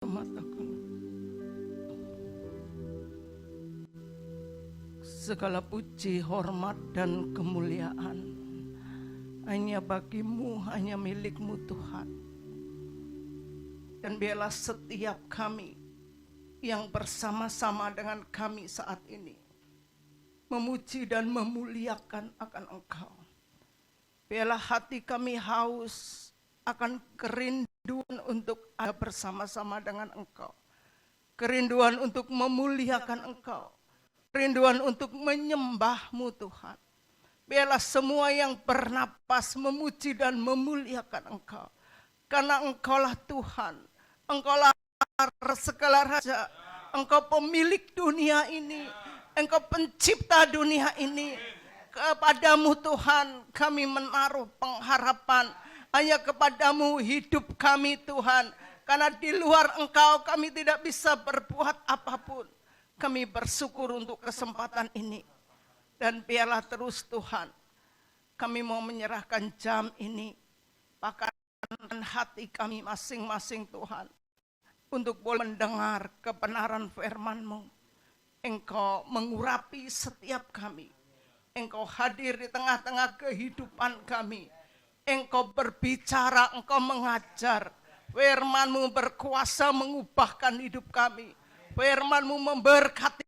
mataku. Segala puji, hormat, dan kemuliaan hanya bagimu, hanya milikmu Tuhan. Dan biarlah setiap kami yang bersama-sama dengan kami saat ini memuji dan memuliakan akan Engkau. Biarlah hati kami haus akan kerinduan untuk ada bersama-sama dengan Engkau. Kerinduan untuk memuliakan Engkau. Kerinduan untuk menyembah-Mu Tuhan. Biarlah semua yang bernapas memuji dan memuliakan Engkau. Karena Engkaulah Tuhan. Engkaulah segala raja. Engkau pemilik dunia ini. Engkau pencipta dunia ini. Kepadamu Tuhan kami menaruh pengharapan. Hanya kepadamu hidup kami Tuhan. Karena di luar Engkau kami tidak bisa berbuat apapun. Kami bersyukur untuk kesempatan ini. Dan biarlah terus Tuhan. Kami mau menyerahkan jam ini. Bahkan hati kami masing-masing Tuhan. Untuk boleh mendengar kebenaran firman-Mu. Engkau mengurapi setiap kami. Engkau hadir di tengah-tengah kehidupan kami. Engkau berbicara, Engkau mengajar. Firman-Mu berkuasa mengubahkan hidup kami. Firman-Mu memberkati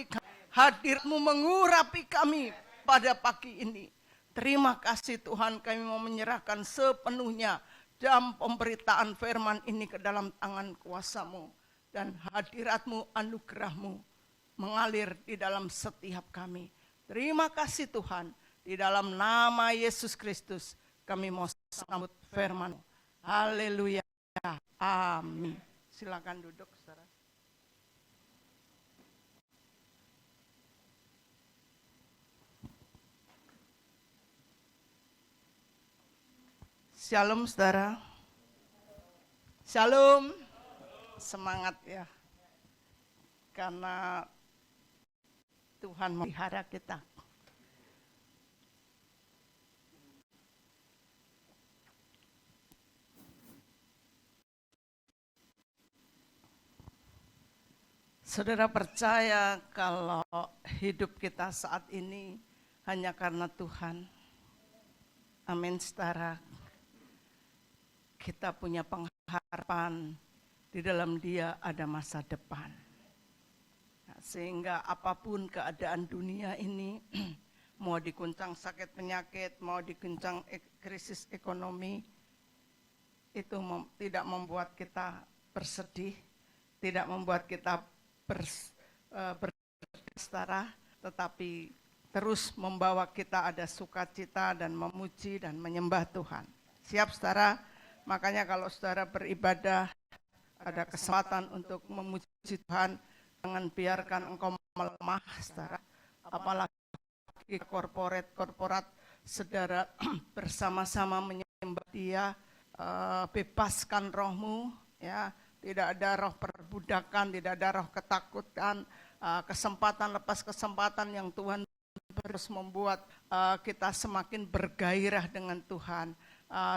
kami. Hadir-Mu mengurapi kami pada pagi ini. Terima kasih Tuhan, kami mau menyerahkan sepenuhnya jam pemberitaan firman ini ke dalam tangan kuasa-Mu. Dan hadirat-Mu, anugerah-Mu mengalir di dalam setiap kami. Terima kasih Tuhan, di dalam nama Yesus Kristus kami mau sambut firman. Haleluya, amin. Silakan duduk saudara. Shalom saudara. Shalom. Semangat ya. Karena Tuhan memelihara kita. Saudara percaya kalau hidup kita saat ini hanya karena Tuhan. Amin saudara. Kita punya pengharapan, di dalam Dia ada masa depan. Sehingga apapun keadaan dunia ini, mau diguncang sakit penyakit, mau diguncang krisis ekonomi, itu tidak membuat kita bersedih, tidak membuat kita bersedih, tetapi terus membawa kita ada sukacita dan memuji dan menyembah Tuhan. Siap saudara? Makanya kalau saudara beribadah, ada kesempatan untuk memuji Tuhan, jangan biarkan engkau melemah, saudara. Apalagi korporat saudara bersama-sama menyembah Dia, bebaskan rohmu, ya. Tidak ada roh perbudakan, tidak ada roh ketakutan, kesempatan lepas kesempatan yang Tuhan terus membuat kita semakin bergairah dengan Tuhan.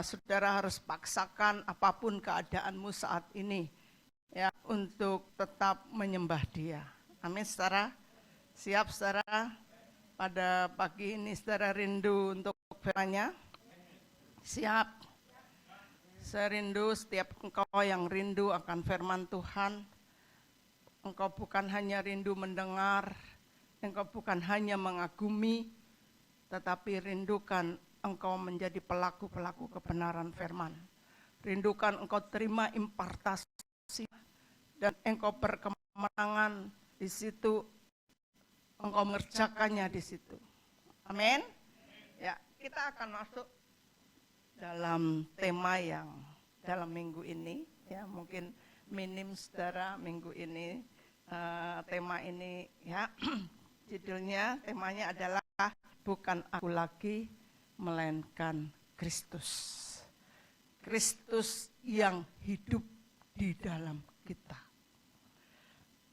Saudara harus paksakan apapun keadaanmu saat ini, ya, untuk tetap menyembah Dia. Amin saudara. Siap saudara? Pada pagi ini saudara rindu untuk firman-Nya? Siap. Saya rindu setiap engkau yang rindu akan firman Tuhan. Engkau bukan hanya rindu mendengar, engkau bukan hanya mengagumi, tetapi rindukan engkau menjadi pelaku-pelaku kebenaran firman. Rindukan engkau terima impartasi dan engkau berkemenangan di situ, engkau mengerjakannya di situ. Amin. Ya, kita akan masuk dalam tema yang dalam minggu ini, ya mungkin minim saudara minggu ini tema ini, ya judulnya, temanya adalah bukan aku lagi melainkan Kristus. Kristus yang hidup di dalam kita.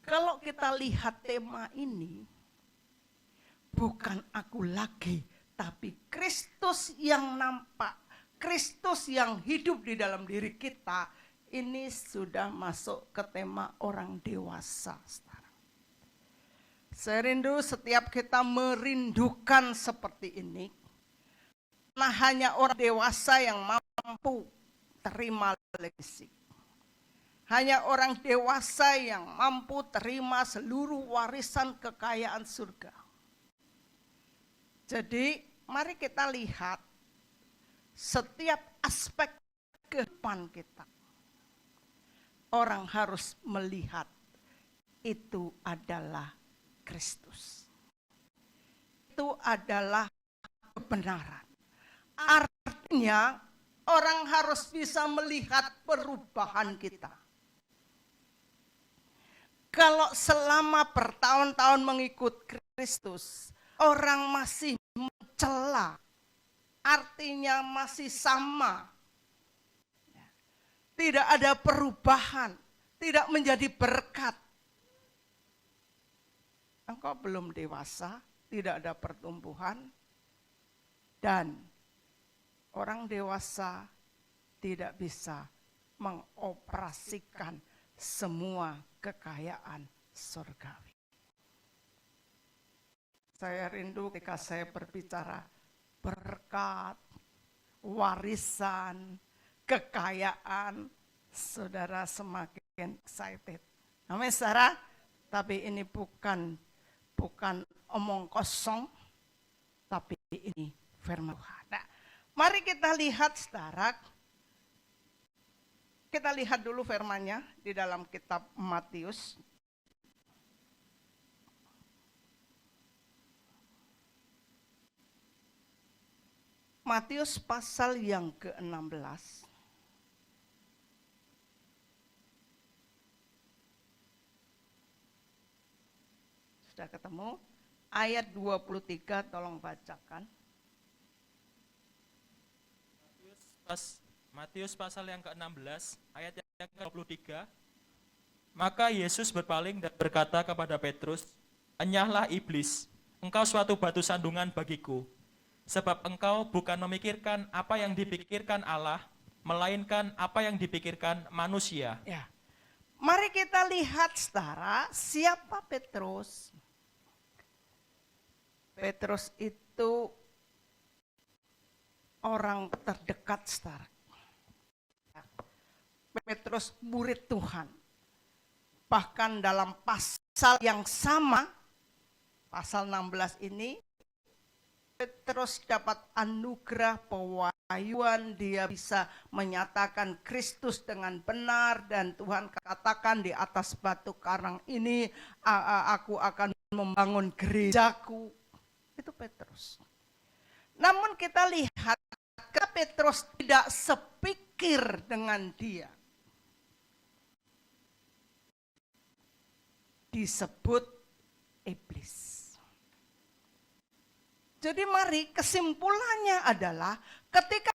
Kalau kita lihat tema ini, bukan aku lagi, tapi Kristus yang nampak, Kristus yang hidup di dalam diri kita, ini sudah masuk ke tema orang dewasa. Saya rindu setiap kita merindukan seperti ini. Nah, hanya orang dewasa yang mampu terima legasi. Hanya orang dewasa yang mampu terima seluruh warisan kekayaan surga. Jadi, mari kita lihat setiap aspek kehidupan kita. Orang harus melihat itu adalah Kristus. Itu adalah kebenaran. Artinya, orang harus bisa melihat perubahan kita. Kalau selama bertahun-tahun mengikut Kristus, orang masih mencela, artinya masih sama. Tidak ada perubahan, tidak menjadi berkat. Engkau belum dewasa, tidak ada pertumbuhan, dan orang dewasa tidak bisa mengoperasikan semua kekayaan surgawi. Saya rindu ketika saya berbicara berkat, warisan, kekayaan, saudara semakin excited. Amin, saudara. Tapi ini bukan omong kosong, tapi ini firman Tuhan. Nah, mari kita lihat, saudara. Kita lihat dulu firman-Nya di dalam kitab Matius. Matius pasal yang ke-16. Sudah ketemu? Ayat 23 tolong bacakan. Matius pasal yang ke-16, ayat yang ke-23. Maka Yesus berpaling dan berkata kepada Petrus, "Enyahlah iblis, engkau suatu batu sandungan bagiku, sebab engkau bukan memikirkan apa yang dipikirkan Allah, melainkan apa yang dipikirkan manusia." Ya. Mari kita lihat, saudara, siapa Petrus. Petrus itu orang terdekat, saudara. Petrus murid Tuhan. Bahkan dalam pasal yang sama, pasal 16 ini, Petrus dapat anugerah pewahyuan, dia bisa menyatakan Kristus dengan benar, dan Tuhan katakan di atas batu karang ini aku akan membangun gerejaku. Itu Petrus. Namun kita lihat Petrus tidak sepikir dengan dia. Disebut iblis. Jadi mari kesimpulannya adalah ketika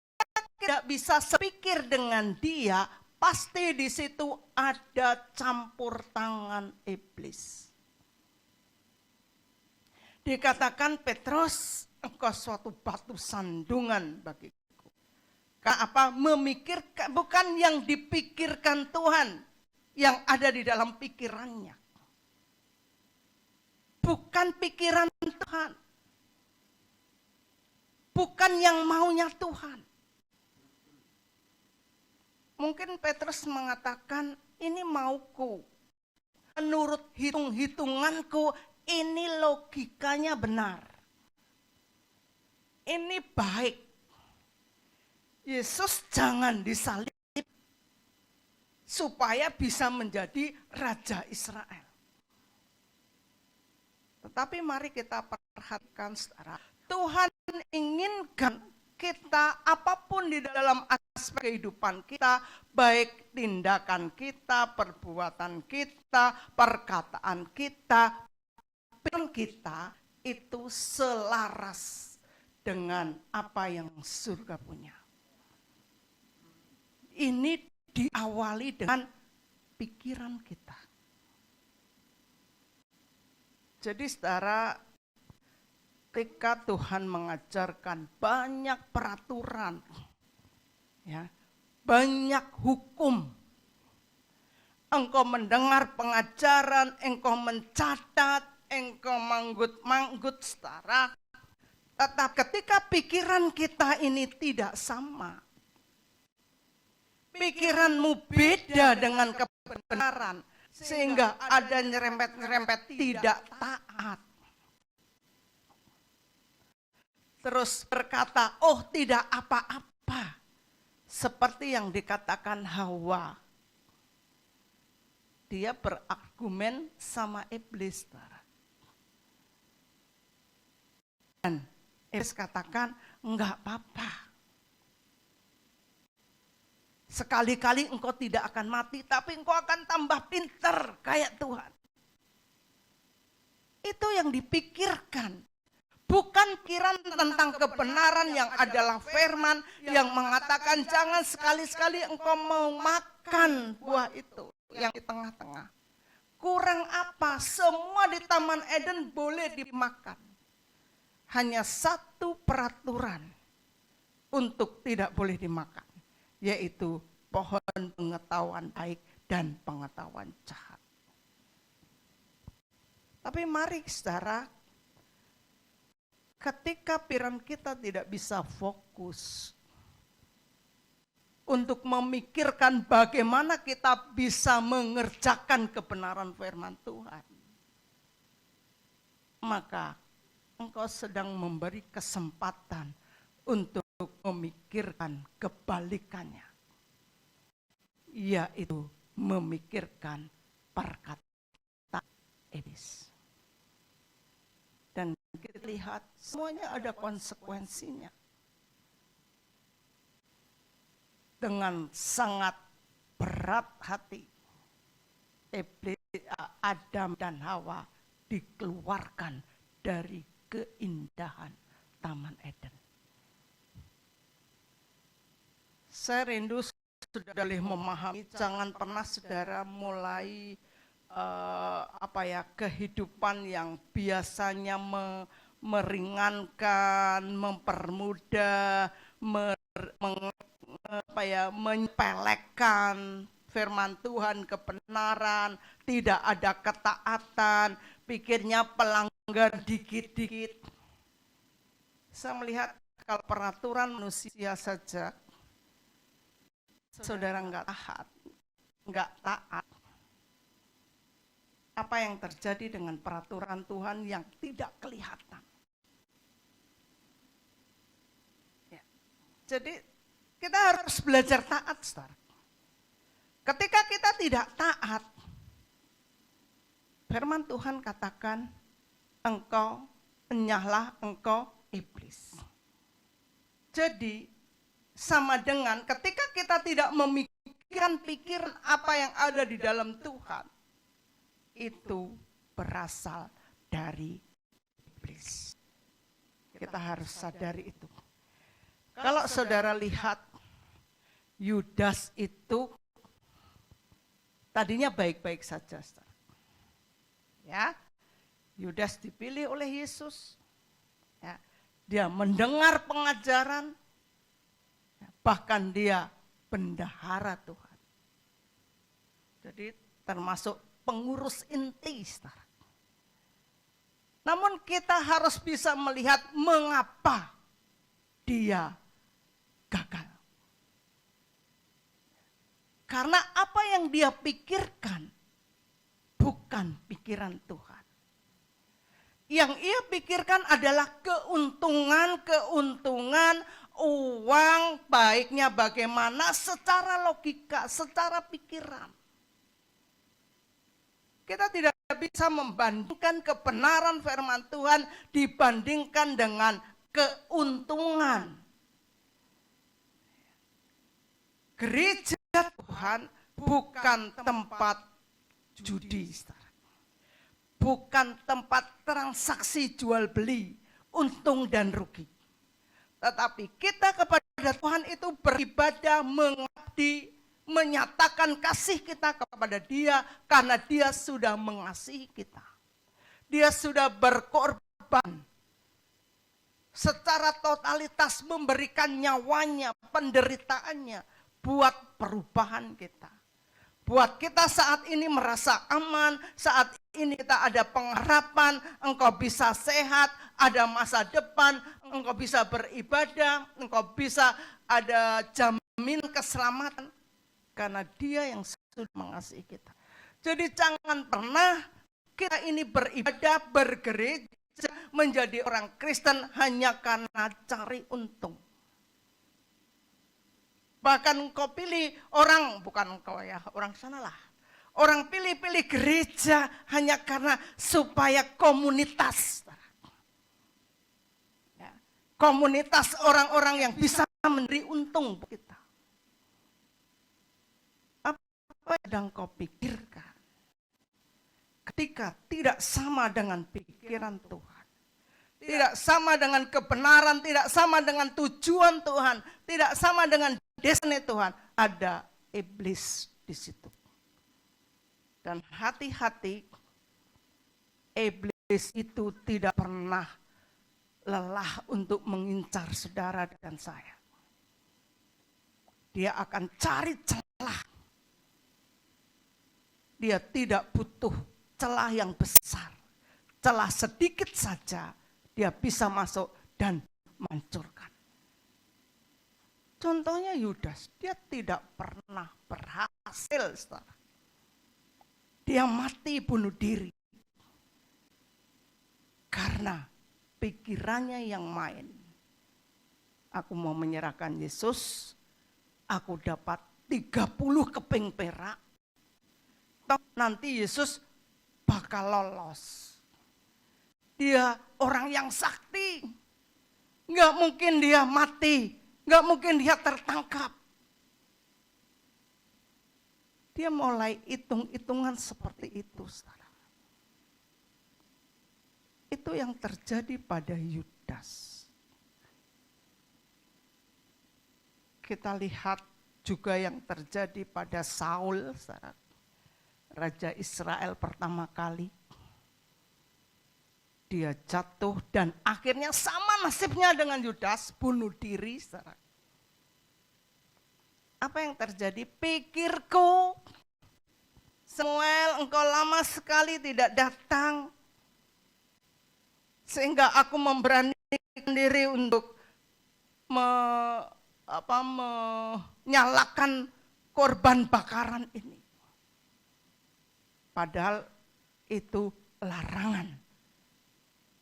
tidak bisa sepikir dengan dia, pasti di situ ada campur tangan iblis. Dikatakan Petrus, engkau suatu batu sandungan bagiku. Karena apa? Memikirkan, bukan yang dipikirkan Tuhan, yang ada di dalam pikirannya. Bukan pikiran Tuhan. Bukan yang maunya Tuhan. Mungkin Petrus mengatakan, ini mauku. Menurut hitung-hitunganku, ini logikanya benar. Ini baik. Yesus jangan disalib supaya bisa menjadi Raja Israel. Tetapi mari kita perhatikan, saudara, Tuhan inginkan kita apapun di dalam aspek kehidupan kita, baik tindakan kita, perbuatan kita, perkataan kita, pikiran kita, itu selaras dengan apa yang surga punya. Ini diawali dengan pikiran kita. Jadi saudara, ketika Tuhan mengajarkan banyak peraturan, ya, banyak hukum engkau mendengar pengajaran, engkau mencatat, engkau manggut-manggut, saudara. Tetapi ketika pikiran kita ini tidak sama, pikiranmu beda dengan kebenaran, sehingga ada nyerempet-nyerempet tidak taat. Terus berkata, oh tidak apa-apa. Seperti yang dikatakan Hawa. Dia berargumen sama iblis. Dan iblis katakan, enggak apa-apa. Sekali-kali engkau tidak akan mati, tapi engkau akan tambah pinter kayak Tuhan. Itu yang dipikirkan. Bukan pikiran tentang kebenaran yang adalah firman yang mengatakan jangan sekali-sekali engkau mau makan buah itu yang di tengah-tengah. Kurang apa? Semua di Taman Eden boleh dimakan. Hanya satu peraturan untuk tidak boleh dimakan, yaitu pohon pengetahuan baik dan pengetahuan jahat. Tapi mari saudara, ketika pikiran kita tidak bisa fokus untuk memikirkan bagaimana kita bisa mengerjakan kebenaran firman Tuhan, maka engkau sedang memberi kesempatan untuk memikirkan kebalikannya, yaitu memikirkan perkataan iblis. Dan kita lihat semuanya ada konsekuensinya. Dengan sangat berat hati, iblis, Adam dan Hawa dikeluarkan dari keindahan Taman Eden. Saya rindu sudah boleh memahami, jangan pernah saudara mulai kehidupan yang biasanya meringankan, mempermudah, menyepelekan firman Tuhan, kebenaran, tidak ada ketaatan, pikirnya pelanggar dikit-dikit. Saya melihat kalau peraturan manusia saja, saudara enggak taat. Apa yang terjadi dengan peraturan Tuhan yang tidak kelihatan? Ya. Jadi kita harus belajar taat, saudara. Ketika kita tidak taat, firman Tuhan katakan, engkau enyahlah engkau iblis. Jadi sama dengan ketika kita tidak memikirkan pikiran apa yang ada di dalam Tuhan, itu berasal dari iblis. Kita harus sadari itu. Kalau saudara lihat, Yudas itu tadinya baik-baik saja. Ya, Yudas dipilih oleh Yesus. Ya, dia mendengar pengajaran, bahkan dia bendahara Tuhan. Jadi termasuk pengurus inti. Namun kita harus bisa melihat mengapa dia gagal. Karena apa yang dia pikirkan bukan pikiran Tuhan. Yang ia pikirkan adalah keuntungan, uang, baiknya bagaimana secara logika, secara pikiran. Kita tidak bisa membandingkan kebenaran firman Tuhan dibandingkan dengan keuntungan. Gereja Tuhan bukan tempat judi, bukan tempat transaksi jual beli, untung dan rugi. Tetapi kita kepada Tuhan itu beribadah, mengabdi, menyatakan kasih kita kepada Dia karena Dia sudah mengasihi kita. Dia sudah berkorban secara totalitas, memberikan nyawanya, penderitaannya buat perubahan kita, buat kita saat ini merasa aman, saat ini kita ada pengharapan, engkau bisa sehat, ada masa depan, engkau bisa beribadah, engkau bisa ada jamin keselamatan. Karena Dia yang sudah mengasihi kita. Jadi jangan pernah kita ini beribadah, bergereja, menjadi orang Kristen hanya karena cari untung. Bahkan engkau pilih orang, bukan engkau ya, orang sanalah. Orang pilih-pilih gereja hanya karena supaya komunitas. Ya, komunitas orang-orang yang bisa memberi untung kita. Apa yang engkau pikirkan? Ketika tidak sama dengan pikiran Tuhan. Tidak sama dengan kebenaran, tidak sama dengan tujuan Tuhan, tidak sama dengan destinasi Tuhan. Ada iblis di situ. Dan hati-hati, iblis itu tidak pernah lelah untuk mengincar saudara dan saya. Dia akan cari celah. Dia tidak butuh celah yang besar. Celah sedikit saja. Dia bisa masuk dan menghancurkan. Contohnya Yudas, dia tidak pernah berhasil. Saudara. Dia mati bunuh diri. Karena pikirannya yang main. Aku mau menyerahkan Yesus, aku dapat 30 keping perak. Nanti Yesus bakal lolos. Dia orang yang sakti. Nggak mungkin dia mati. Nggak mungkin dia tertangkap. Dia mulai hitung-hitungan seperti itu. Saudara. Itu yang terjadi pada Yudas. Kita lihat juga yang terjadi pada Saul. Saudara. Raja Israel pertama kali. Dia jatuh dan akhirnya sama nasibnya dengan Yudas, bunuh diri. Saudara. Apa yang terjadi? Pikirku, Samuel, engkau lama sekali tidak datang. Sehingga aku memberanikan diri untuk menyalakan korban bakaran ini. Padahal itu larangan.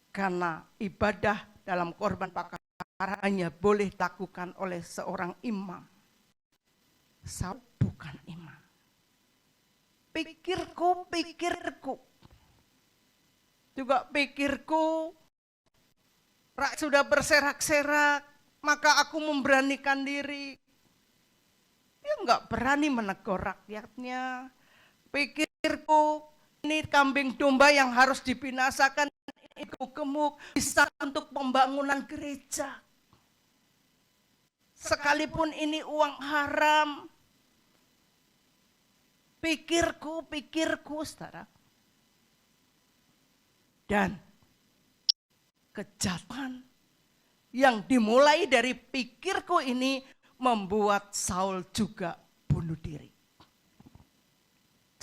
Karena ibadah dalam korban bakaran hanya boleh dilakukan oleh seorang imam. Saul bukan imam. Pikirku. Juga pikirku, sudah berserak-serak, maka aku memberanikan diri. Dia enggak berani menegur rakyatnya. Pikirku, ini kambing domba yang harus dibinasakan. Gemuk bisa untuk pembangunan gereja. Sekalipun ini uang haram. Pikirku, saudara. Dan kejahatan yang dimulai dari pikirku ini membuat Saul juga bunuh diri.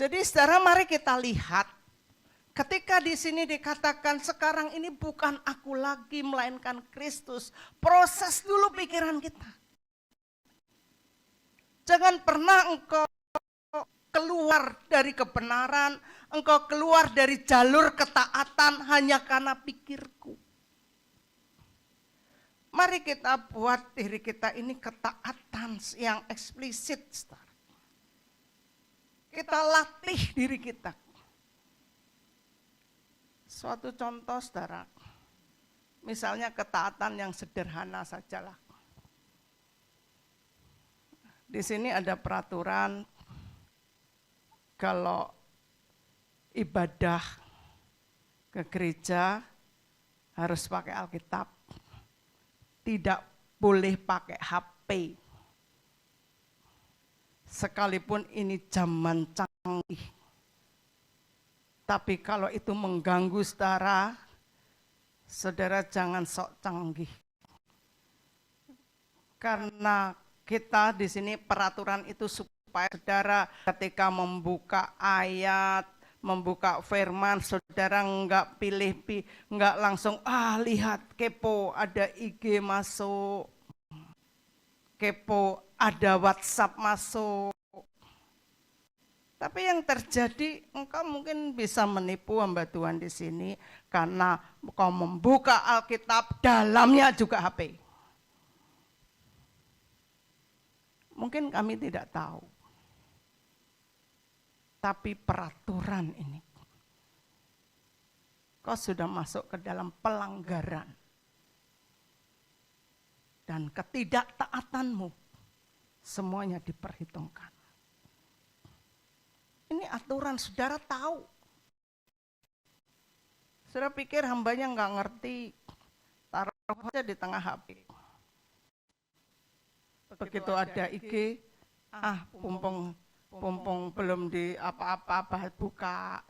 Jadi saudara, mari kita lihat. Ketika di sini dikatakan sekarang ini bukan aku lagi melainkan Kristus. Proses dulu pikiran kita. Jangan pernah engkau keluar dari kebenaran, engkau keluar dari jalur ketaatan hanya karena pikirku. Mari kita buat diri kita ini ketaatan yang eksplisit. Kita latih diri kita. Suatu contoh saudara, misalnya ketaatan yang sederhana sajalah. Di sini ada peraturan kalau ibadah ke gereja harus pakai Alkitab, tidak boleh pakai HP. Sekalipun ini zaman canggih. Tapi kalau itu mengganggu saudara, saudara jangan sok canggih. Karena kita di sini peraturan itu supaya supaya saudara ketika membuka ayat, membuka firman, saudara enggak enggak langsung lihat kepo ada IG masuk, kepo ada WhatsApp masuk. Tapi yang terjadi, engkau mungkin bisa menipu hamba Tuhan di sini karena engkau membuka Alkitab, dalamnya juga HP. Mungkin kami tidak tahu. Tapi peraturan ini, kau sudah masuk ke dalam pelanggaran. Dan ketidaktaatanmu, semuanya diperhitungkan. Ini aturan, saudara tahu. Saudara pikir hambanya nggak ngerti, taruh aja di tengah HP. Begitu ada IG, pumpung belum di apa-apa, buka.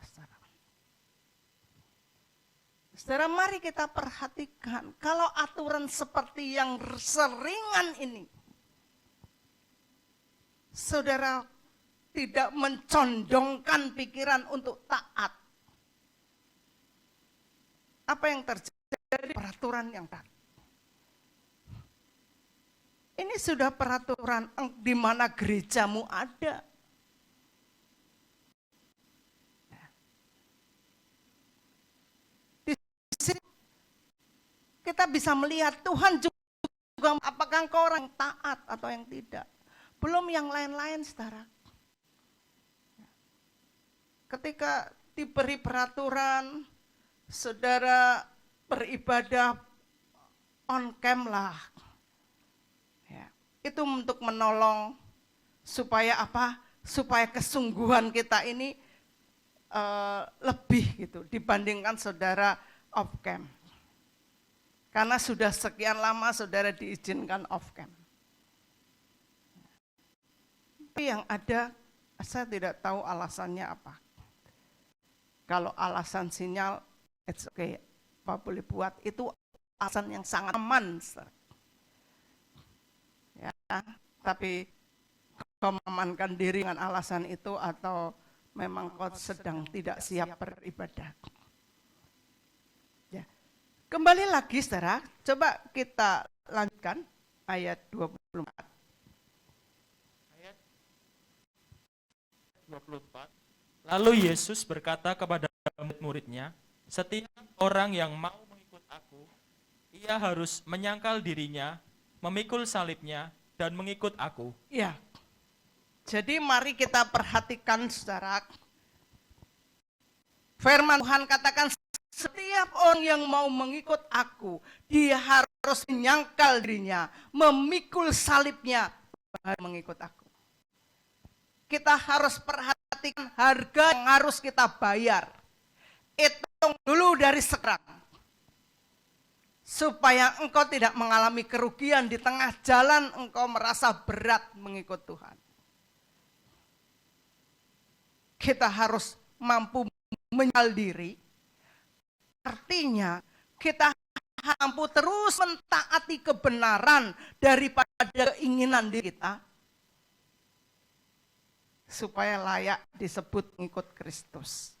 Saudara, mari kita perhatikan, kalau aturan seperti yang seringan ini, saudara tidak mencondongkan pikiran untuk taat. Apa yang terjadi? Peraturan yang tadi. Ini sudah peraturan di mana gerejamu ada. Di sini kita bisa melihat Tuhan juga apakah engkau orang yang taat atau yang tidak. Belum yang lain-lain, saudara. Ketika diberi peraturan, saudara beribadah on cam lah. Ya, itu untuk menolong supaya apa? Supaya kesungguhan kita ini lebih gitu dibandingkan saudara off cam. Karena sudah sekian lama saudara diizinkan off cam. Tapi yang ada, saya tidak tahu alasannya apa. Kalau alasan sinyal, it's okay, apa boleh buat, itu alasan yang sangat aman. Ya, tapi kau mengamankan diri dengan alasan itu atau memang kau sedang tidak siap beribadah. Ya. Kembali lagi saudara, coba kita lanjutkan ayat 24. Ayat 24. Lalu Yesus berkata kepada murid-muridnya, setiap orang yang mau mengikut aku, ia harus menyangkal dirinya, memikul salibnya, dan mengikut aku. Ya, jadi mari kita perhatikan saudara. Firman Tuhan katakan, setiap orang yang mau mengikut aku, dia harus menyangkal dirinya, memikul salibnya, baru mengikut aku. Kita harus perhatikan harga yang harus kita bayar. Hitung dulu dari sekarang. Supaya engkau tidak mengalami kerugian di tengah jalan, engkau merasa berat mengikut Tuhan. Kita harus mampu menyangkal diri. Artinya kita mampu terus mentaati kebenaran daripada keinginan diri kita. Supaya layak disebut mengikut Kristus.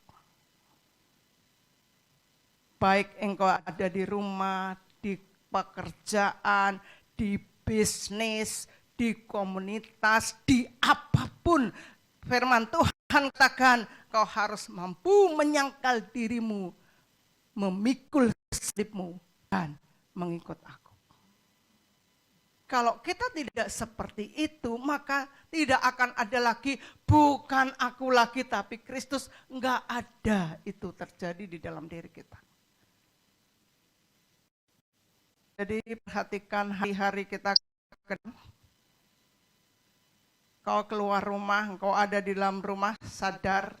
Baik engkau ada di rumah, di pekerjaan, di bisnis, di komunitas, di apapun. Firman Tuhan katakan, kau harus mampu menyangkal dirimu, memikul salibmu, dan mengikut aku. Kalau kita tidak seperti itu, maka tidak akan ada lagi, bukan aku lagi tapi Kristus. Enggak ada itu terjadi di dalam diri kita. Jadi perhatikan hari-hari kita, kau keluar rumah, kau ada di dalam rumah, sadar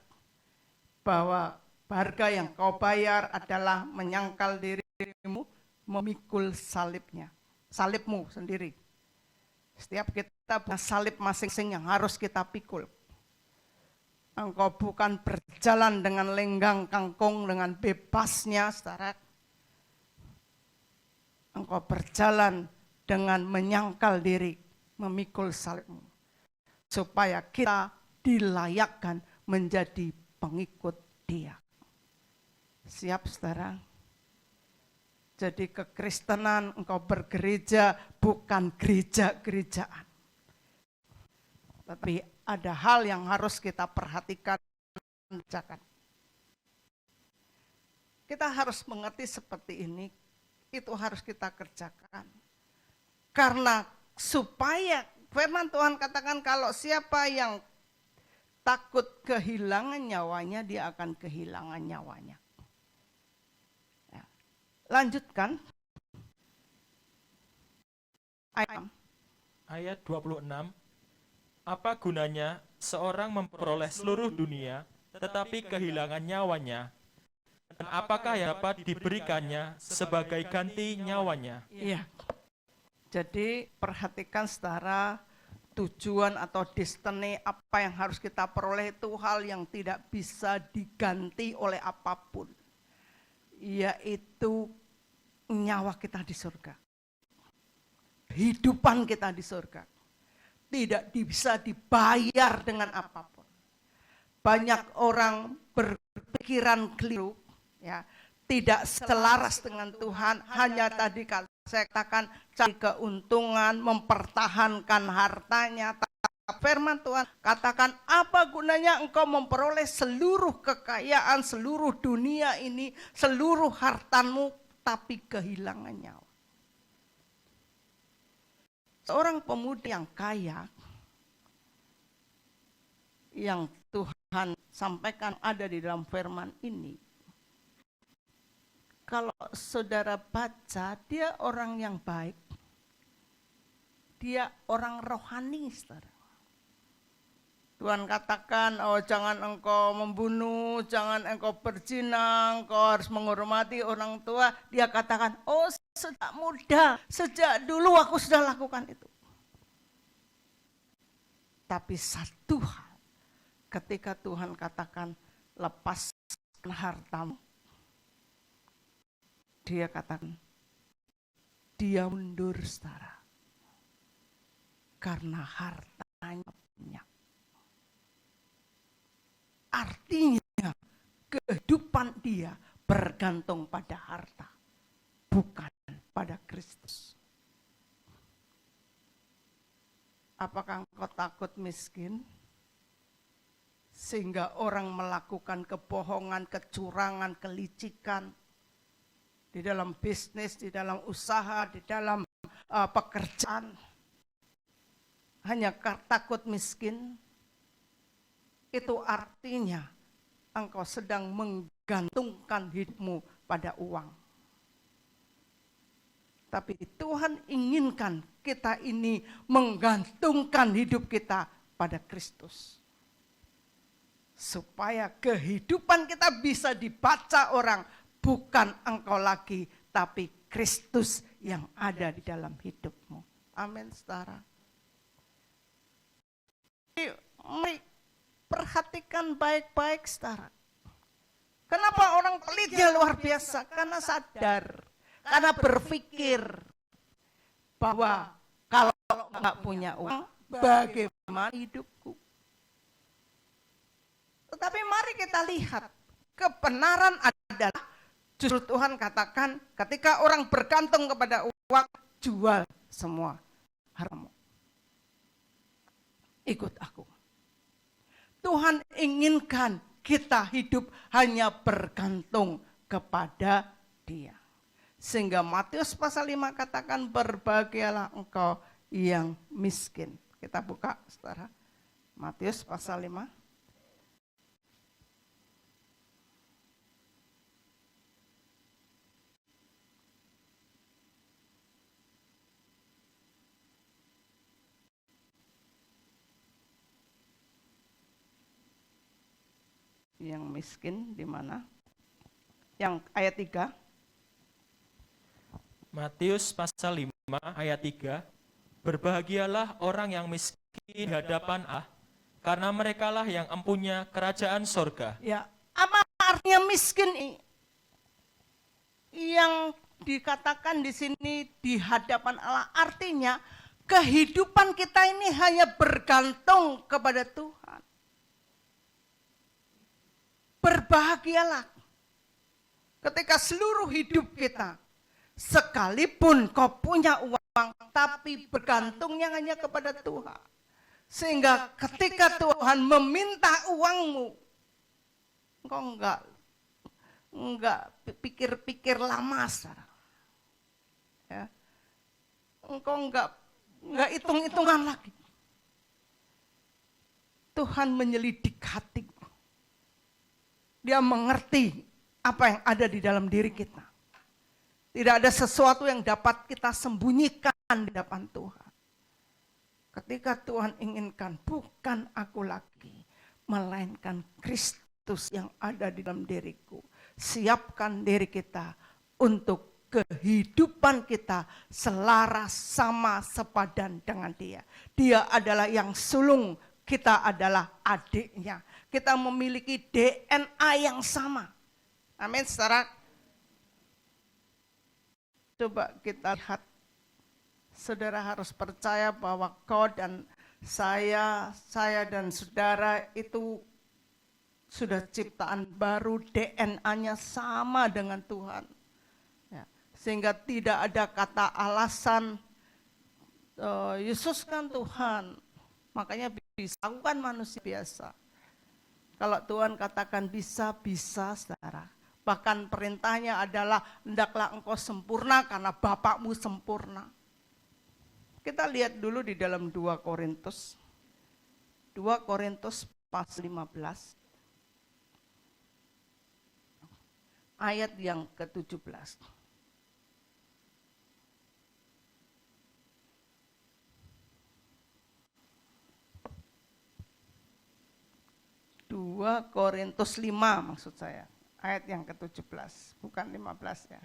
bahwa harga yang kau bayar adalah menyangkal dirimu, memikul salibnya. Salibmu sendiri. Setiap kita punya salib masing-masing yang harus kita pikul. Engkau bukan berjalan dengan lenggang kangkung, dengan bebasnya, saudara. Engkau berjalan dengan menyangkal diri, memikul salibmu. supaya kita dilayakkan menjadi pengikut Dia. Siap, saudara? Jadi kekristenan engkau bergereja bukan gereja-gerejaan. Tetapi ada hal yang harus kita perhatikan. Kita harus mengerti seperti ini, itu harus kita kerjakan. Karena supaya firman Tuhan katakan kalau siapa yang takut kehilangan nyawanya, dia akan kehilangan nyawanya. Lanjutkan. Ayat 26. Apa gunanya seorang memperoleh seluruh dunia tetapi kehilangan nyawanya? Dan apakah yang dapat diberikannya sebagai ganti nyawanya? Iya. Jadi perhatikan saudara, tujuan atau destiny apa yang harus kita peroleh itu hal yang tidak bisa diganti oleh apapun. Yaitu nyawa kita di surga. Kehidupan kita di surga. Tidak bisa dibayar dengan apapun. Banyak orang berpikiran keliru, ya, tidak selaras dengan Tuhan, hanya tadi saya katakan cari keuntungan, mempertahankan hartanya. Firman Tuhan katakan, apa gunanya engkau memperoleh seluruh kekayaan, seluruh dunia ini, seluruh hartamu, tapi kehilangan nyawa. Seorang pemuda yang kaya, yang Tuhan sampaikan ada di dalam firman ini, kalau saudara baca, dia orang yang baik, dia orang rohani, saudara. Tuhan katakan, oh jangan engkau membunuh, jangan engkau berzina, engkau harus menghormati orang tua. Dia katakan, oh sejak muda, sejak dulu aku sudah lakukan itu. Tapi satu hal, ketika Tuhan katakan, lepaskan hartamu. Dia katakan, dia mundur, saudara. Karena hartanya banyak. Artinya kehidupan dia bergantung pada harta, bukan pada Kristus. Apakah engkau takut miskin? Sehingga orang melakukan kebohongan, kecurangan, kelicikan di dalam bisnis, di dalam usaha, di dalam pekerjaan. Hanya takut miskin? Itu artinya engkau sedang menggantungkan hidupmu pada uang. Tapi Tuhan inginkan kita ini menggantungkan hidup kita pada Kristus. Supaya kehidupan kita bisa dibaca orang, bukan engkau lagi, tapi Kristus yang ada di dalam hidupmu. Amin, saudara. Mari perhatikan baik-baik, saudara. Kenapa orang pelitnya luar biasa? Karena sadar, karena berpikir bahwa kalau nggak punya uang, bagaimana hidupku? Tetapi mari kita lihat, kebenaran adalah justru Tuhan katakan, ketika orang bergantung kepada uang, jual semua hartamu. Ikut aku. Tuhan inginkan kita hidup hanya bergantung kepada Dia. Sehingga Matius pasal 5 katakan, berbahagialah engkau yang miskin. Kita buka, saudara. Matius pasal 5. Yang miskin di mana? Yang ayat 3. Matius pasal 5 ayat 3. Berbahagialah orang yang miskin di hadapan Allah, karena merekalah yang empunya kerajaan sorga. Ya, apa artinya miskin ini? Yang dikatakan di sini di hadapan Allah, artinya kehidupan kita ini hanya bergantung kepada Tuhan. Berbahagialah ketika seluruh hidup kita, sekalipun kau punya uang, tapi bergantungnya hanya kepada Tuhan. Sehingga ketika Tuhan meminta uangmu, engkau enggak pikir-pikir lama, saudara. Ya. Engkau enggak hitung-hitungan lagi. Tuhan menyelidik hatimu. Dia mengerti apa yang ada di dalam diri kita. Tidak ada sesuatu yang dapat kita sembunyikan di depan Tuhan. Ketika Tuhan inginkan, bukan aku lagi, melainkan Kristus yang ada di dalam diriku. Siapkan diri kita untuk kehidupan kita selaras, sama, sepadan dengan Dia. Dia adalah yang sulung, kita adalah adiknya. Kita memiliki DNA yang sama. Amin, saudara. Coba kita lihat. Saudara harus percaya bahwa kau dan saya dan saudara itu sudah ciptaan baru, DNA-nya sama dengan Tuhan. Ya, sehingga tidak ada kata alasan, Yesus kan Tuhan, makanya bisa, aku kan manusia biasa. Kalau Tuhan katakan bisa, saudara. Bahkan perintahnya adalah, hendaklah engkau sempurna karena Bapakmu sempurna. Kita lihat dulu di dalam 2 Korintus. 2 Korintus pasal 15. Ayat yang ke-17. 2 Korintus 5 maksud saya, ayat yang ke-17, bukan 15 ya.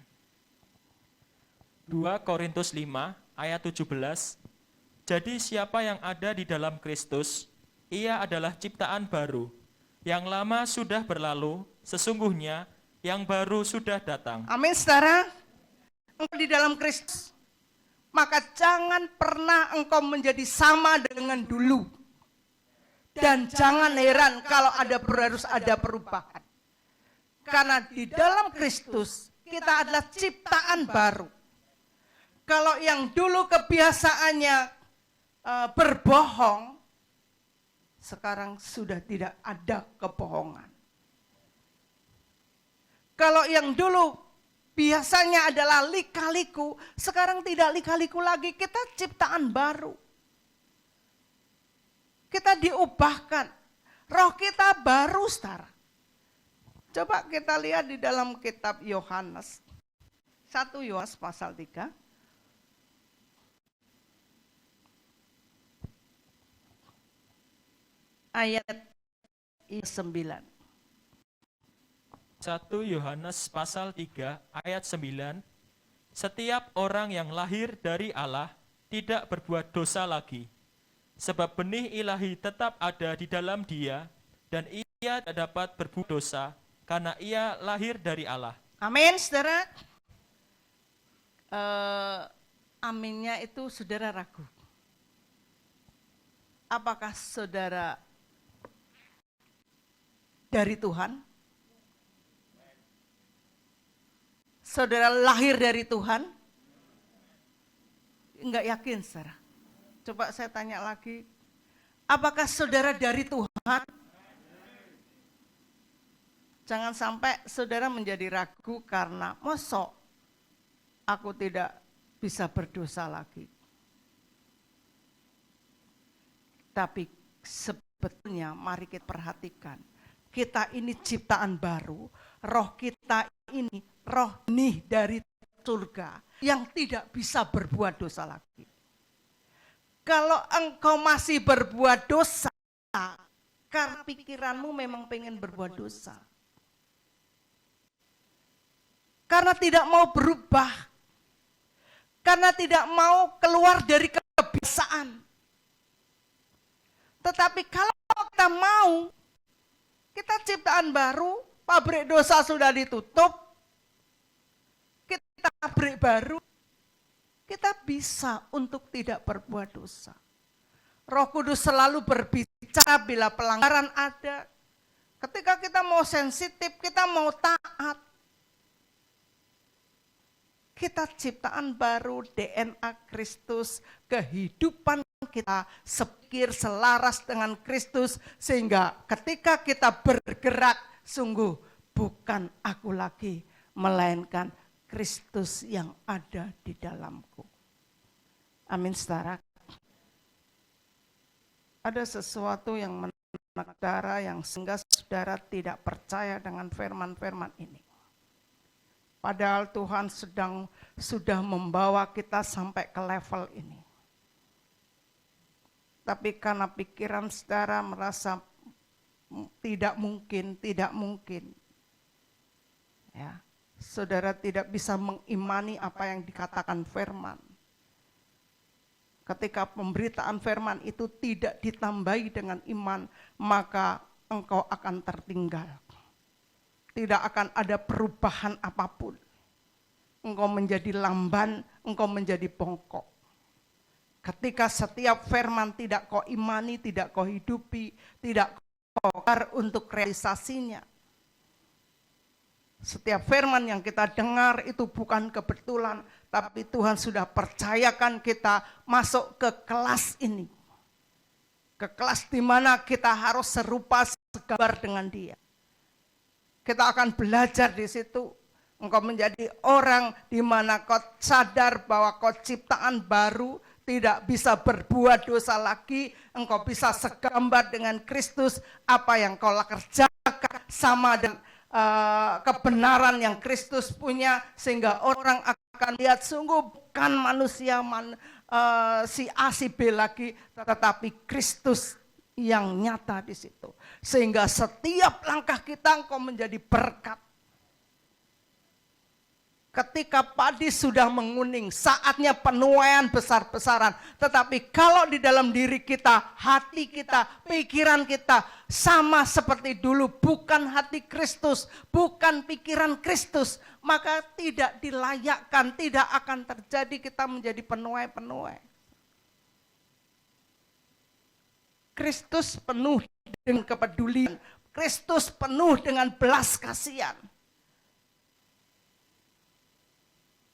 2 Korintus 5 ayat 17. Jadi siapa yang ada di dalam Kristus, ia adalah ciptaan baru. Yang lama sudah berlalu, sesungguhnya yang baru sudah datang. Amin, saudara. Engkau di dalam Kristus, maka jangan pernah engkau menjadi sama dengan dulu. Dan jangan heran kalau harus ada perubahan. Karena di dalam Kristus kita adalah ciptaan baru. Kalau yang dulu kebiasaannya berbohong, sekarang sudah tidak ada kebohongan. Kalau yang dulu biasanya adalah lika-liku, sekarang tidak lika-liku lagi, kita ciptaan baru. Kita diubahkan, roh kita baru, saudara. Coba kita lihat di dalam kitab Yohanes, 1 Yohanes pasal 3. Ayat 9. 1 Yohanes pasal 3 ayat 9. Setiap orang yang lahir dari Allah tidak berbuat dosa lagi. Sebab benih ilahi tetap ada di dalam dia, dan ia tidak dapat berbuat dosa, karena ia lahir dari Allah. Amin, saudara. Aminnya itu saudara ragu. Apakah saudara dari Tuhan? Saudara lahir dari Tuhan? Enggak yakin, saudara. Coba saya tanya lagi, apakah saudara dari Tuhan? Jangan sampai saudara menjadi ragu karena mosok aku tidak bisa berdosa lagi. Tapi sebetulnya mari kita perhatikan, kita ini ciptaan baru, roh kita ini roh nih dari surga yang tidak bisa berbuat dosa lagi. Kalau engkau masih berbuat dosa, karena pikiranmu memang pengen berbuat dosa. Karena tidak mau berubah. Karena tidak mau keluar dari kebiasaan. Tetapi kalau kita mau, kita ciptaan baru, pabrik dosa sudah ditutup, kita pabrik baru, kita bisa untuk tidak berbuat dosa. Roh Kudus selalu berbicara bila pelanggaran ada. Ketika kita mau sensitif, kita mau taat. Kita ciptaan baru, DNA Kristus, kehidupan kita sepikir selaras dengan Kristus, sehingga ketika kita bergerak, sungguh bukan aku lagi, melainkan Kristus yang ada di dalamku. Amin, saudara. Ada sesuatu yang menekan saudara yang sehingga saudara tidak percaya dengan firman-firman ini. Padahal Tuhan sudah membawa kita sampai ke level ini. Tapi karena pikiran saudara merasa tidak mungkin. Ya, saudara tidak bisa mengimani apa yang dikatakan firman. Ketika pemberitaan firman itu tidak ditambahi dengan iman, maka engkau akan tertinggal. Tidak akan ada perubahan apapun. Engkau menjadi lamban, engkau menjadi bongkok. Ketika setiap firman tidak kau imani, tidak kau hidupi, tidak kau untuk realisasinya. Setiap firman yang kita dengar itu bukan kebetulan, tapi Tuhan sudah percayakan kita masuk ke kelas ini. Ke kelas di mana kita harus serupa segambar dengan Dia. Kita akan belajar di situ. Engkau menjadi orang di mana kau sadar bahwa kau ciptaan baru, tidak bisa berbuat dosa lagi. Engkau bisa segambar dengan Kristus. Apa yang kau kerjakan sama dengan kebenaran yang Kristus punya, sehingga orang akan lihat sungguh bukan manusia si A si B lagi, tetapi Kristus yang nyata di situ. Sehingga setiap langkah kita engkau menjadi berkat. Ketika padi sudah menguning, saatnya penuaian besar-besaran. Tetapi kalau di dalam diri kita, hati kita, pikiran kita sama seperti dulu, bukan hati Kristus, bukan pikiran Kristus, maka tidak dilayakkan, tidak akan terjadi kita menjadi penuai-penuai. Kristus penuh dengan kepedulian, Kristus penuh dengan belas kasihan.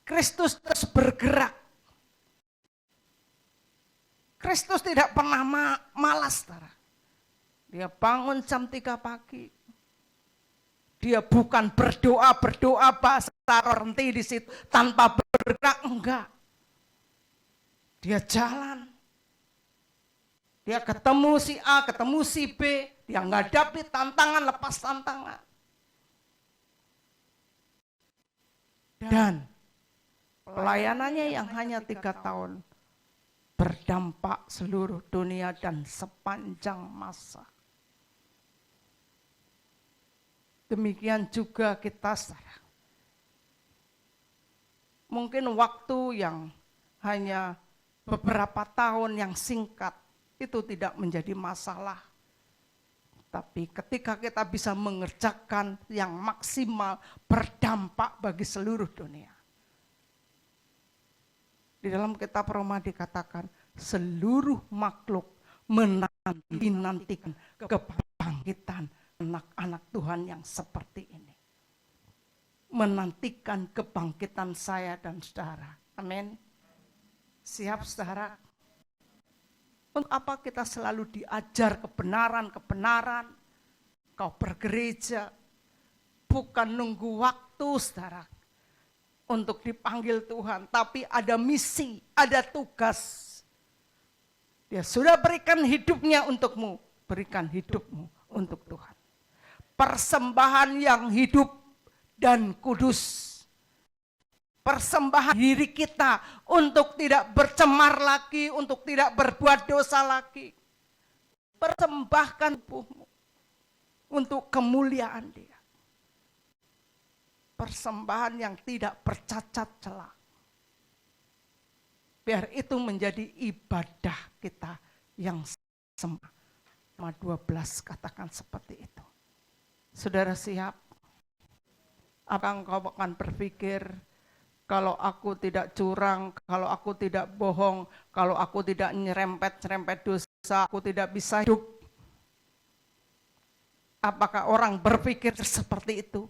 Kristus terus bergerak. Kristus tidak pernah malas, saudara. Dia bangun jam 3 pagi. Dia bukan berdoa bahasa berhenti di situ tanpa bergerak, enggak. Dia jalan. Dia ketemu si A, ketemu si B, dia menghadapi tantangan lepas tantangan. Dan pelayanannya yang hanya 3 tahun berdampak seluruh dunia dan sepanjang masa. Demikian juga kita, saudara. Mungkin waktu yang hanya beberapa tahun yang singkat itu tidak menjadi masalah. Tapi ketika kita bisa mengerjakan yang maksimal, berdampak bagi seluruh dunia. Di dalam kitab Roma dikatakan seluruh makhluk menanti-nantikan kebangkitan anak-anak Tuhan yang seperti ini. Menantikan kebangkitan saya dan saudara. Amin. Siap, saudara? Untuk apa kita selalu diajar kebenaran-kebenaran? Kau bergereja, bukan nunggu waktu, saudara, untuk dipanggil Tuhan, tapi ada misi, ada tugas. Dia sudah berikan hidupnya untukmu, berikan hidupmu untuk Tuhan. Persembahan yang hidup dan kudus. Persembahan diri kita untuk tidak bercemar lagi, untuk tidak berbuat dosa lagi. Persembahkan tubuhmu untuk kemuliaan Dia. Persembahan yang tidak bercacat celah. Biar itu menjadi ibadah kita yang sempurna. 12 katakan seperti itu. Saudara siap? Apa engkau akan berpikir kalau aku tidak curang, kalau aku tidak bohong, kalau aku tidak nyerempet dosa, aku tidak bisa hidup. Apakah orang berpikir seperti itu?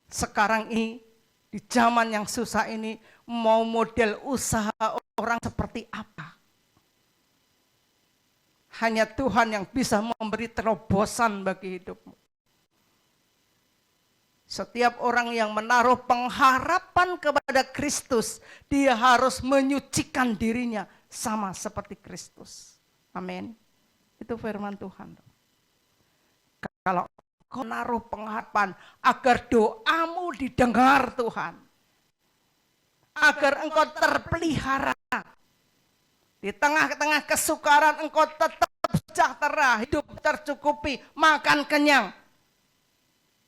Sekarang ini, di zaman yang susah ini, mau model usaha orang seperti apa? Hanya Tuhan yang bisa memberi terobosan bagi hidupmu. Setiap orang yang menaruh pengharapan kepada Kristus, dia harus menyucikan dirinya sama seperti Kristus. Amin. Itu firman Tuhan. Kalau kau naruh pengharapan agar doamu didengar Tuhan, agar engkau terpelihara, di tengah-tengah kesukaran engkau tetap sejahtera, hidup tercukupi, makan kenyang,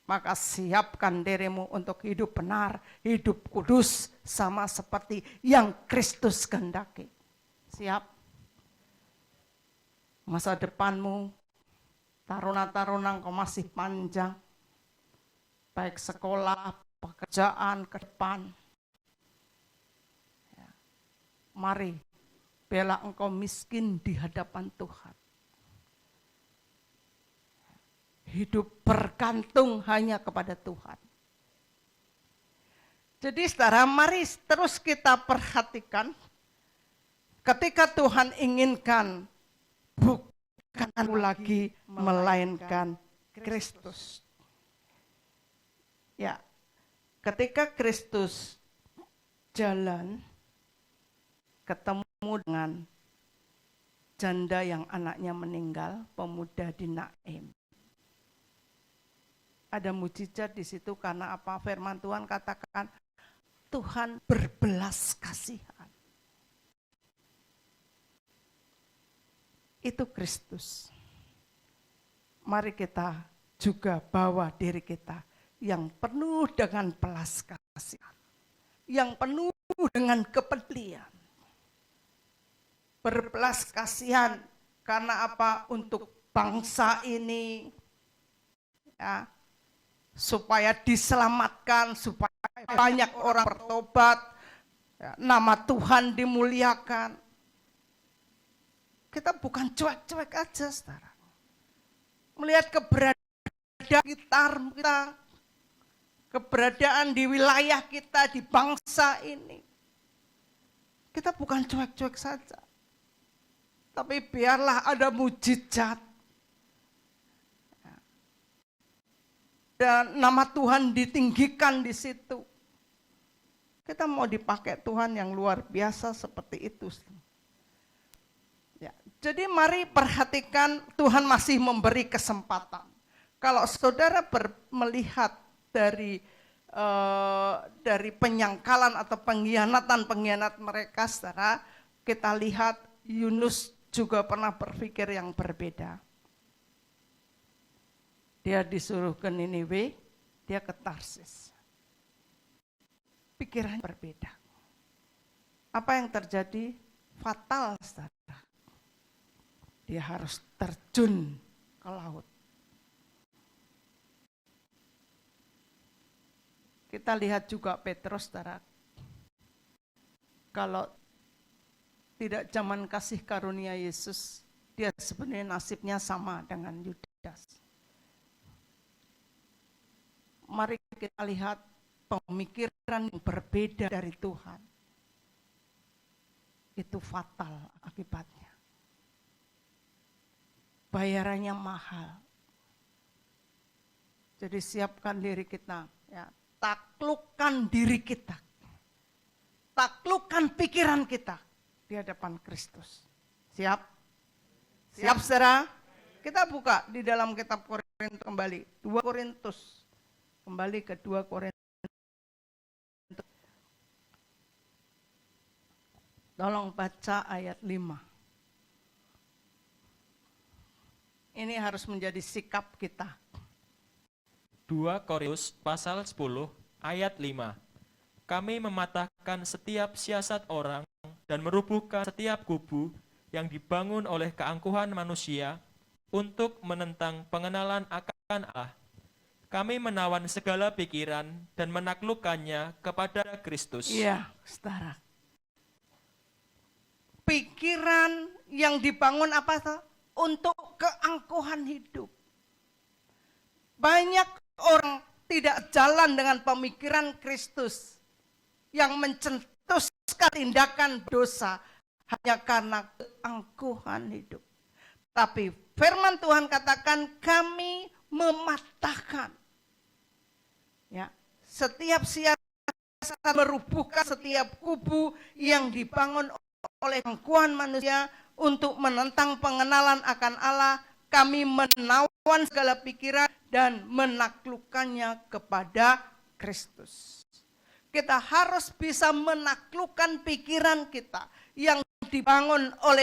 maka siapkan dirimu untuk hidup benar, hidup kudus, sama seperti yang Kristus kehendaki. Siap? Masa depanmu, taruna-taruna engkau masih panjang, baik sekolah, pekerjaan, ke depan. Mari, bela engkau miskin di hadapan Tuhan. Hidup bergantung hanya kepada Tuhan. Jadi saudara, mari terus kita perhatikan, ketika Tuhan inginkan, bukan aku lagi, melainkan Kristus. Ya, ketika Kristus jalan, ketemu dengan janda yang anaknya meninggal, pemuda di Naim. Ada mujizat di situ karena apa? Firman Tuhan katakan, Tuhan berbelas kasihan. Itu Kristus. Mari kita juga bawa diri kita yang penuh dengan belas kasihan, yang penuh dengan kepedulian. Berbelas kasihan karena apa? Untuk bangsa ini, ya, supaya diselamatkan, supaya banyak orang bertobat, ya, nama Tuhan dimuliakan. Kita bukan cuek-cuek aja, saudara. Melihat keberadaan kita, keberadaan di wilayah kita, di bangsa ini. Kita bukan cuek-cuek saja. Tapi biarlah ada mujizat. Dan nama Tuhan ditinggikan di situ. Kita mau dipakai Tuhan yang luar biasa seperti itu. Ya, jadi mari perhatikan, Tuhan masih memberi kesempatan. Kalau saudara melihat dari penyangkalan atau pengkhianat mereka, saudara, kita lihat Yunus juga pernah berpikir yang berbeda. Dia disuruh ke Niniwe, dia ke Tarsis. Pikirannya berbeda. Apa yang terjadi? Fatal, saudara. Dia harus terjun ke laut. Kita lihat juga Petrus, saudara. Kalau tidak zaman kasih karunia Yesus, dia sebenarnya nasibnya sama dengan Yudas. Mari kita lihat pemikiran yang berbeda dari Tuhan. Itu fatal akibatnya. Bayarannya mahal. Jadi siapkan diri kita, ya, taklukkan diri kita. Taklukkan pikiran kita di hadapan Kristus. Siap? Siap, saudara? Kita buka di dalam kitab Korintus kembali, 2 Korintus. Kembali ke 2 Korintus. Tolong baca ayat 5. Ini harus menjadi sikap kita. 2 Korintus pasal 10 ayat 5. Kami mematahkan setiap siasat orang dan merubuhkan setiap kubu yang dibangun oleh keangkuhan manusia untuk menentang pengenalan akan Allah. kami menawan segala pikiran dan menaklukkannya kepada Kristus. Iya, saudara. Pikiran yang dibangun apa tuh? Untuk keangkuhan hidup. Banyak orang tidak jalan dengan pemikiran Kristus yang mencetuskan tindakan dosa hanya karena keangkuhan hidup. Tapi firman Tuhan katakan kami mematahkan ya setiap siasat, merubuhkan setiap kubu yang dibangun oleh keangkuhan manusia untuk menentang pengenalan akan Allah. Kami menawan segala pikiran dan menaklukkannya kepada Kristus. Kita harus bisa menaklukkan pikiran kita yang dibangun oleh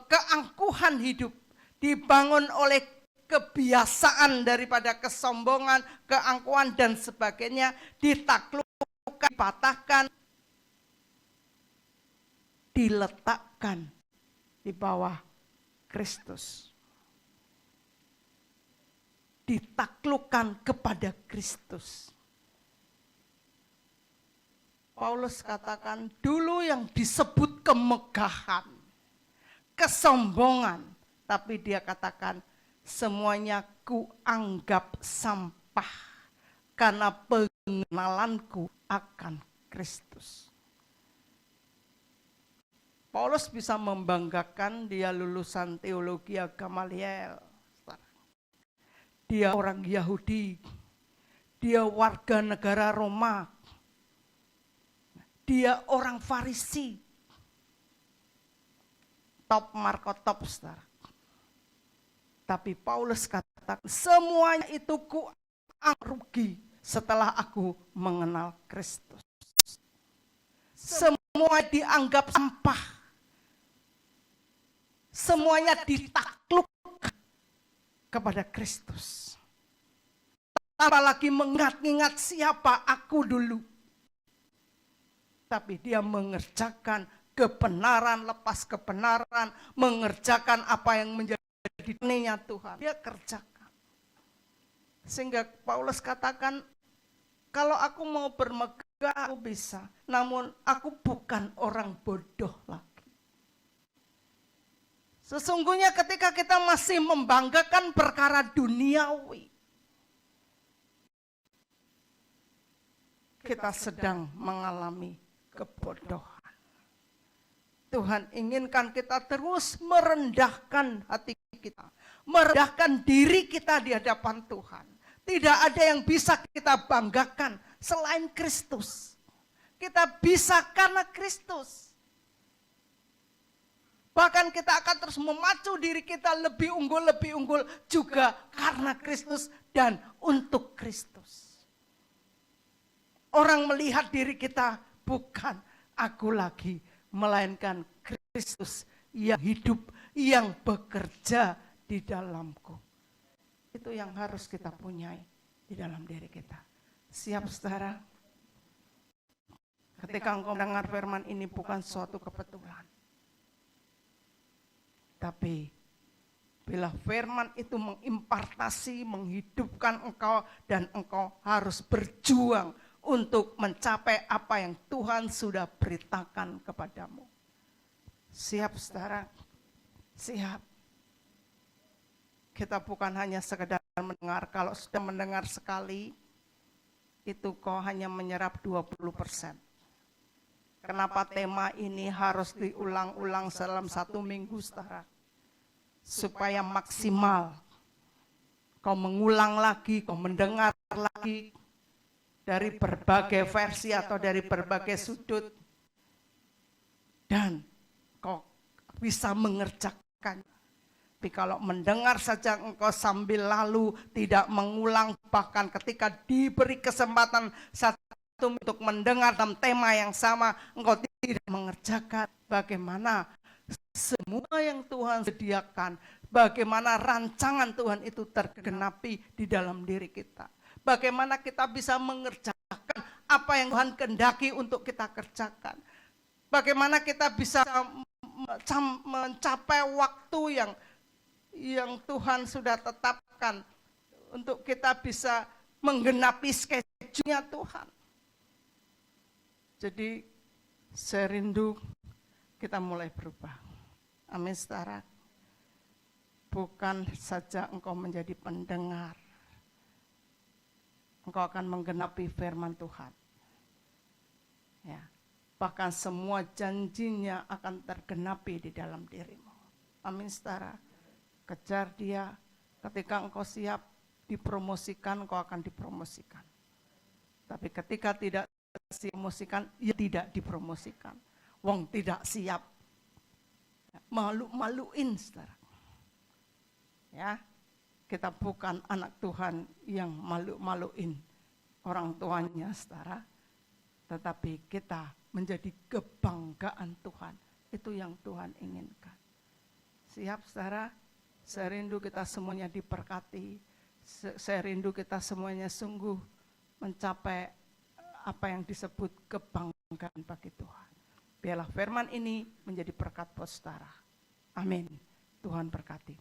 keangkuhan hidup, dibangun oleh kebiasaan daripada kesombongan, keangkuhan dan sebagainya, ditaklukkan, dipatahkan, diletakkan di bawah Kristus. Ditaklukkan kepada Kristus. Paulus katakan dulu yang disebut kemegahan, kesombongan, tapi dia katakan semuanya kuanggap sampah karena pengenalanku akan Kristus. Paulus bisa membanggakan dia lulusan teologi Gamaliel. Dia orang Yahudi, dia warga negara Roma, dia orang Farisi, top Marko top, saudara. Tapi Paulus katakan semuanya itu ku rugi setelah aku mengenal Kristus. Semua dianggap sampah, semuanya ditaklukkan kepada Kristus. Tanpa lagi mengingat-ingat siapa aku dulu. Tapi dia mengerjakan kebenaran lepas kebenaran, mengerjakan apa yang menjadi niatnya Tuhan. Dia kerjakan. Sehingga Paulus katakan, kalau aku mau bermegah aku bisa, namun aku bukan orang bodoh lagi. Sesungguhnya ketika kita masih membanggakan perkara duniawi, kita sedang mengalami kebodohan. Tuhan inginkan kita terus merendahkan hati kita, merendahkan diri kita di hadapan Tuhan. Tidak ada yang bisa kita banggakan selain Kristus. Kita bisa karena Kristus. Bahkan kita akan terus memacu diri kita lebih unggul juga karena Kristus dan untuk Kristus. Orang melihat diri kita bukan aku lagi, melainkan Kristus yang hidup, yang bekerja di dalamku. Itu yang harus kita punyai di dalam diri kita. Siap, saudara? Ketika engkau mendengar firman ini bukan suatu kebetulan. Tapi bila firman itu mengimpartasi, menghidupkan engkau, dan engkau harus berjuang untuk mencapai apa yang Tuhan sudah beritakan kepadamu. Siap, saudara? Siap. Kita bukan hanya sekedar mendengar, kalau sudah mendengar sekali, itu kau hanya menyerap 20%. Kenapa tema ini harus diulang-ulang dalam 1 minggu, saudara? Supaya maksimal. Kau mengulang lagi, kau mendengar lagi, dari berbagai versi atau dari berbagai sudut. Dan kau bisa mengerjakan. Tapi kalau mendengar saja engkau sambil lalu, tidak mengulang, bahkan ketika diberi kesempatan satu untuk mendengar dalam tema yang sama, engkau tidak mengerjakan. Bagaimana semua yang Tuhan sediakan, bagaimana rancangan Tuhan itu tergenapi di dalam diri kita. Bagaimana kita bisa mengerjakan apa yang Tuhan kehendaki untuk kita kerjakan. Bagaimana kita bisa mencapai waktu yang Tuhan sudah tetapkan untuk kita bisa menggenapi schedule-nya Tuhan. Jadi saya rindu kita mulai berubah. Amin, saudara. Bukan saja engkau menjadi pendengar, engkau akan menggenapi firman Tuhan. Ya, bahkan semua janjinya akan tergenapi di dalam dirimu. Amin, saudara. Kejar dia. Ketika engkau siap dipromosikan, engkau akan dipromosikan. Tapi ketika tidak dipromosikan, ya tidak dipromosikan. Wong tidak siap. Malu-maluin, saudara. Ya, kita bukan anak Tuhan yang malu-maluin orang tuanya, saudara. Tetapi kita menjadi kebanggaan Tuhan. Itu yang Tuhan inginkan. Siap, saudara? Saya rindu kita semuanya diberkati. Saya rindu kita semuanya sungguh mencapai apa yang disebut kebanggaan bagi Tuhan. Biarlah firman ini menjadi berkat buat saudara. Amin. Tuhan berkati.